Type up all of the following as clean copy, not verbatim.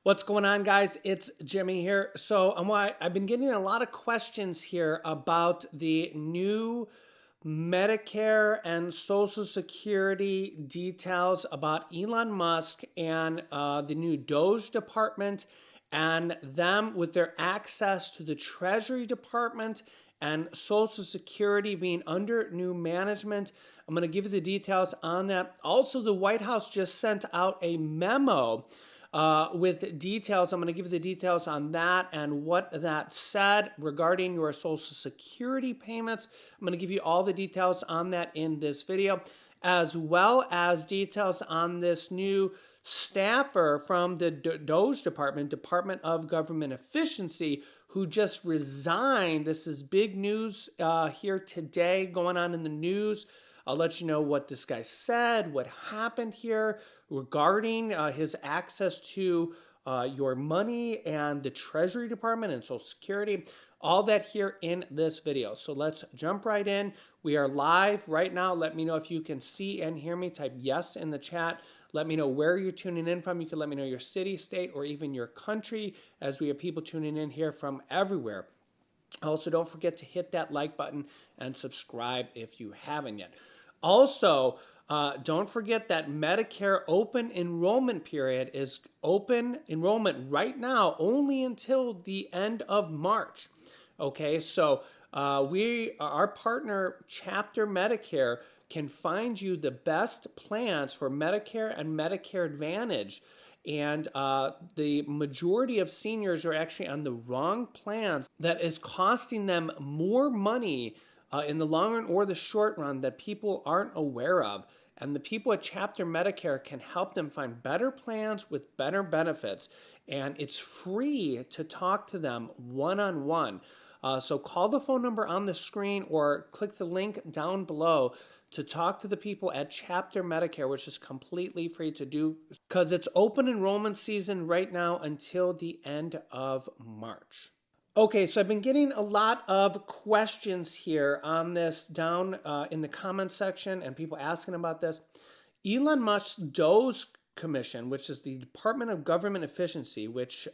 What's going on, guys? It's Jimmy here. So I've been getting a lot of questions here about the new Medicare and Social Security details about Elon Musk and the new DOGE department and them with their access to the Treasury Department and Social Security being under new management. I'm going to give you the details on that. Also, the White House just sent out a memo with details. I'm going to give you the details on that and what that said regarding your Social Security payments. I'm going to give you all the details on that in this video, as well as details on this new staffer from the DOGE Department, Department of Government Efficiency, who just resigned. This is big news here today going on in the news. I'll let you know what this guy said, what happened here regarding his access to your money and the Treasury Department and Social Security. All that here in this video. So let's jump right in. We are live right now. Let me know if you can see and hear me. Type yes in the chat. Let me know where you're tuning in from. You can let me know your city, state, or even your country, as we have people tuning in here from everywhere. Also, don't forget to hit that like button and subscribe if you haven't yet. Also, don't forget that Medicare open enrollment period is open enrollment right now only until the end of March. Okay, so our partner Chapter Medicare can find you the best plans for Medicare and Medicare Advantage. And the majority of seniors are actually on the wrong plans that is costing them more money in the long run or the short run that people aren't aware of. And the people at Chapter Medicare can help them find better plans with better benefits. And it's free to talk to them one-on-one. So call the phone number on the screen or click the link down below to talk to the people at Chapter Medicare, which is completely free to do because it's open enrollment season right now until the end of March. Okay, so I've been getting a lot of questions here on this down in the comment section and people asking about this. Elon Musk's DOGE Commission, which is the Department of Government Efficiency, which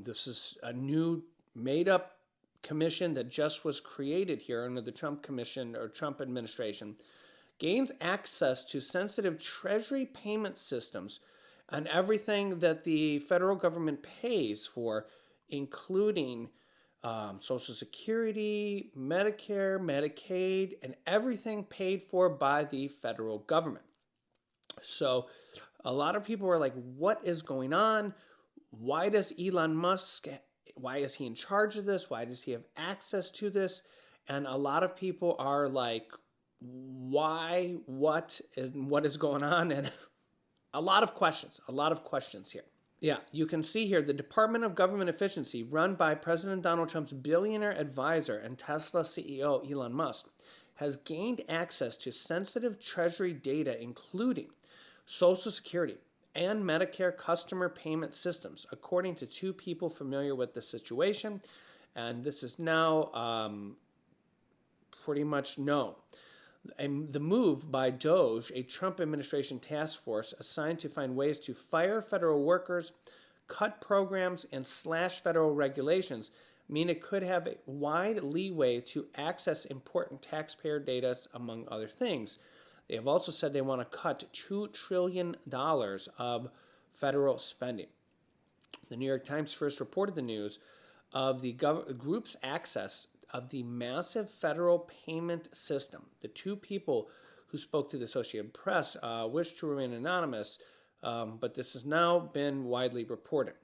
this is a new made-up commission that just was created here under the Trump Commission or Trump administration, gains access to sensitive Treasury payment systems and everything that the federal government pays for, including Social Security, Medicare, Medicaid, and everything paid for by the federal government. So a lot of people are like, what is going on? Why does Elon Musk, why is he in charge of this? Why does he have access to this? And a lot of people are like, why, what is going on? And a lot of questions here. Yeah, you can see here the Department of Government Efficiency, run by President Donald Trump's billionaire advisor and Tesla CEO Elon Musk, has gained access to sensitive Treasury data, including Social Security and Medicare customer payment systems, according to two people familiar with the situation. And this is now pretty much known. The move by DOGE, a Trump administration task force assigned to find ways to fire federal workers, cut programs, and slash federal regulations, mean it could have a wide leeway to access important taxpayer data, among other things. They have also said they want to cut $2 trillion of federal spending. The New York Times first reported the news of the group's access of the massive federal payment system. The two people who spoke to the Associated Press wish to remain anonymous, but this has now been widely reported.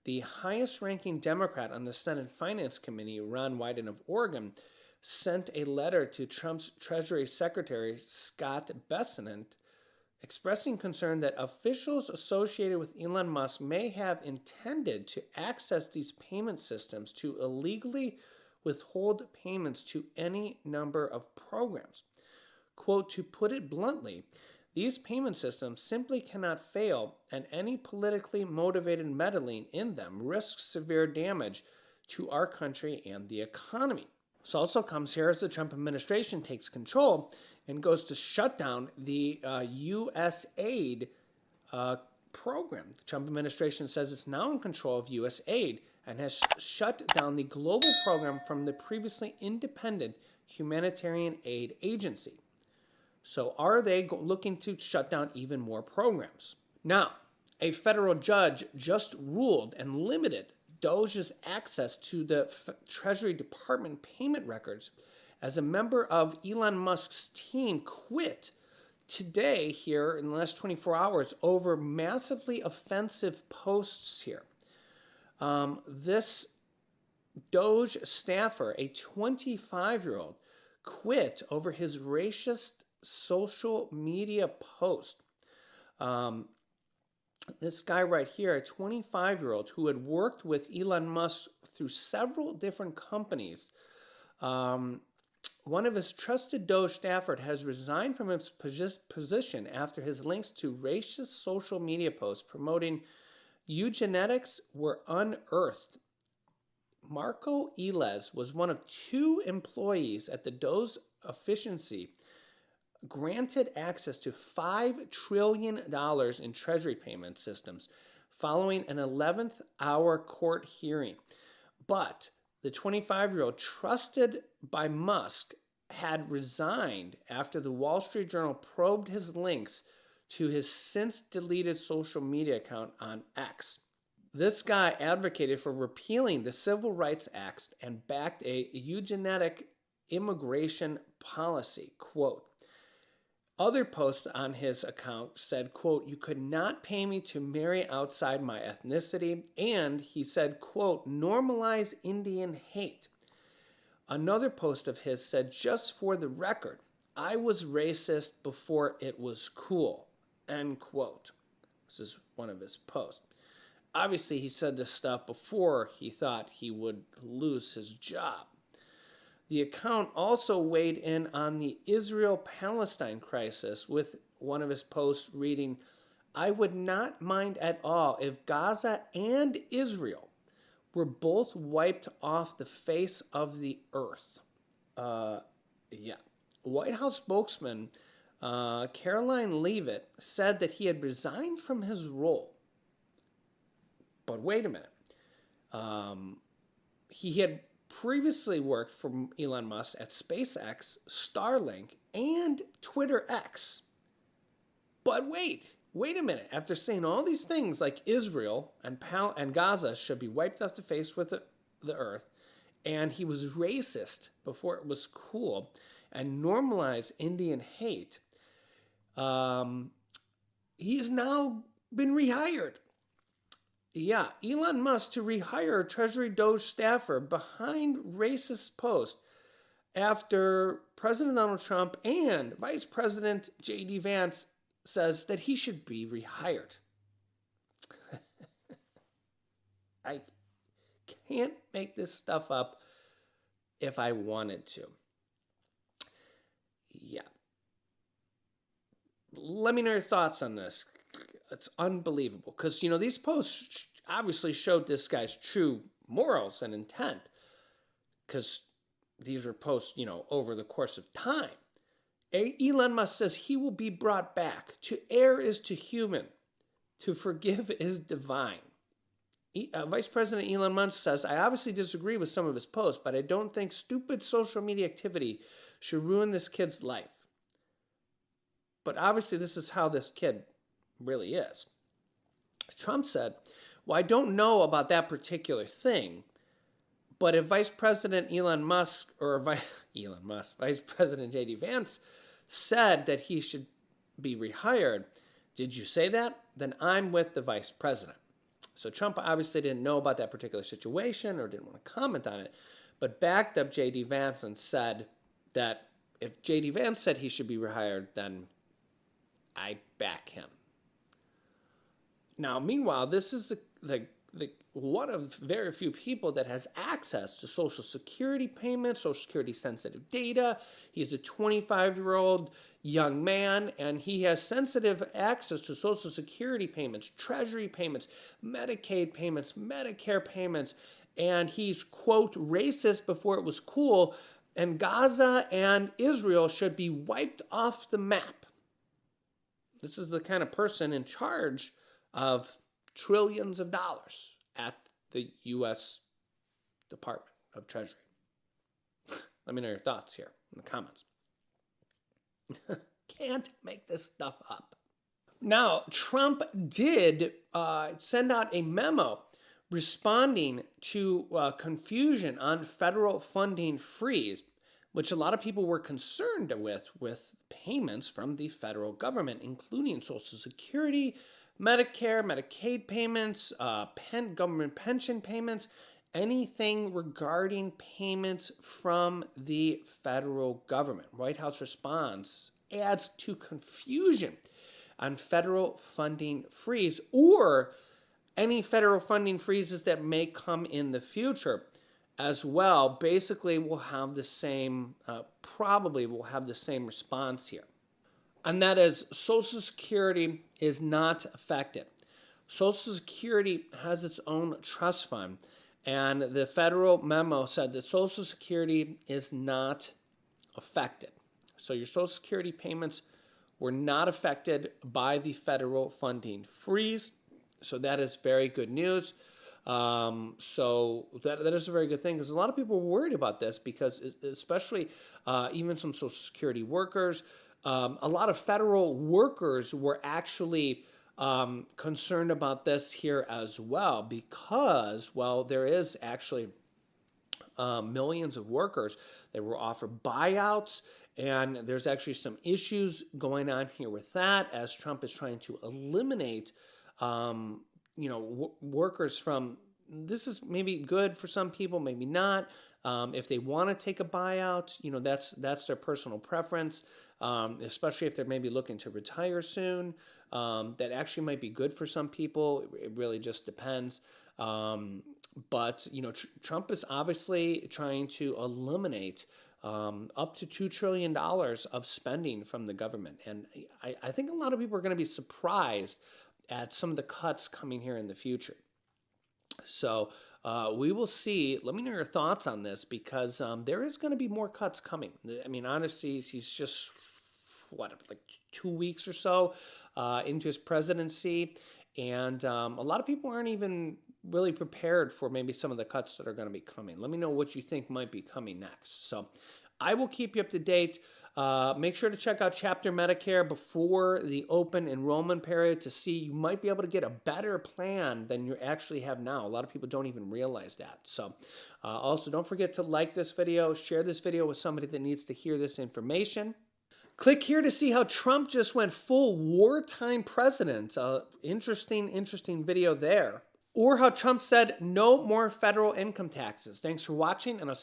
The highest-ranking Democrat on the Senate Finance Committee, Ron Wyden of Oregon, sent a letter to Trump's Treasury Secretary, Scott Bessent, expressing concern that officials associated with Elon Musk may have intended to access these payment systems to illegally withhold payments to any number of programs. Quote, to put it bluntly, these payment systems simply cannot fail, and any politically motivated meddling in them risks severe damage to our country and the economy. This also comes here as the Trump administration takes control and goes to shut down the U.S. aid program. The Trump administration says it's now in control of U.S. aid and has shut down the global program from the previously independent humanitarian aid agency. So are they looking to shut down even more programs? Now, a federal judge just ruled and limited DOGE's access to the Treasury Department payment records as a member of Elon Musk's team quit today here in the last 24 hours over massively offensive posts here. This DOGE staffer, a 25-year-old, quit over his racist social media post. This guy right here, a 25-year-old who had worked with Elon Musk through several different companies, one of his trusted DOGE staffers has resigned from his position after his links to racist social media posts promoting eugenetics were unearthed. Marco Elez was one of 2 employees at the DOGE efficiency granted access to $5 trillion in Treasury payment systems following an 11th hour court hearing. But the 25-year-old, trusted by Musk, had resigned after the Wall Street Journal probed his links to his since-deleted social media account on X. This guy advocated for repealing the Civil Rights Act and backed a eugenetic immigration policy. Quote, other posts on his account said, quote, you could not pay me to marry outside my ethnicity, and he said, quote, normalize Indian hate. Another post of his said, just for the record, I was racist before it was cool, end quote. This is one of his posts. Obviously, he said this stuff before he thought he would lose his job. The account also weighed in on the Israel-Palestine crisis with one of his posts reading, I would not mind at all if Gaza and Israel were both wiped off the face of the earth. White House spokesman Caroline Leavitt said that he had resigned from his role. But wait a minute. He had previously worked for Elon Musk at SpaceX, Starlink, and Twitter X. But wait a minute. After saying all these things like Israel and Gaza should be wiped off the face with the earth, and he was racist before it was cool, and normalized Indian hate, he's now been rehired. Yeah, Elon Musk to rehire Treasury DOGE staffer behind racist post after President Donald Trump and Vice President J.D. Vance says that he should be rehired. I can't make this stuff up if I wanted to. Yeah. Let me know your thoughts on this. It's unbelievable because, these posts obviously showed this guy's true morals and intent because these were posts, over the course of time. Elon Musk says he will be brought back. To err is to human. To forgive is divine. Vice President Elon Musk says, I obviously disagree with some of his posts, but I don't think stupid social media activity should ruin this kid's life. But obviously this is how this kid really is. Trump said, well, I don't know about that particular thing, but if Vice President Elon Musk or Vice President J.D. Vance said that he should be rehired, did you say that? Then I'm with the Vice President. So Trump obviously didn't know about that particular situation or didn't want to comment on it, but backed up J.D. Vance and said that if J.D. Vance said he should be rehired, then I back him. Now, meanwhile, this is the one of very few people that has access to Social Security payments, Social Security sensitive data. He's a 25-year-old young man, and he has sensitive access to Social Security payments, Treasury payments, Medicaid payments, Medicare payments, and he's, quote, racist before it was cool, and Gaza and Israel should be wiped off the map. This is the kind of person in charge of trillions of dollars at the U.S. Department of Treasury. Let me know your thoughts here in the comments. Can't make this stuff up. Now, Trump did send out a memo responding to confusion on federal funding freeze, which a lot of people were concerned with payments from the federal government, including Social Security, Medicare, Medicaid payments, government pension payments, anything regarding payments from the federal government. White House response adds to confusion on federal funding freeze or any federal funding freezes that may come in the future as well. Basically, we'll have the same, probably will have the same response here. And that is Social Security is not affected. Social Security has its own trust fund, and the federal memo said that Social Security is not affected. So your Social Security payments were not affected by the federal funding freeze. So that is very good news. So that is a very good thing, because a lot of people were worried about this, because especially even some Social Security workers, a lot of federal workers were actually concerned about this here as well, because, well, there is actually millions of workers that were offered buyouts, and there's actually some issues going on here with that, as Trump is trying to eliminate workers from, this is maybe good for some people, maybe not. If they want to take a buyout, that's their personal preference, especially if they're maybe looking to retire soon. That actually might be good for some people. It really just depends. But Trump is obviously trying to eliminate up to $2 trillion of spending from the government. And I think a lot of people are going to be surprised at some of the cuts coming here in the future. So we will see. Let me know your thoughts on this, because there is going to be more cuts coming. I mean, honestly, he's just, like 2 weeks or so into his presidency. And a lot of people aren't even really prepared for maybe some of the cuts that are going to be coming. Let me know what you think might be coming next. So I will keep you up to date. Make sure to check out Chapter Medicare before the open enrollment period to see, you might be able to get a better plan than you actually have now. A lot of people don't even realize that. So also, don't forget to like this video, share this video with somebody that needs to hear this information. Click here to see how Trump just went full wartime president. Interesting video there. Or how Trump said no more federal income taxes. Thanks for watching, and I'll see you.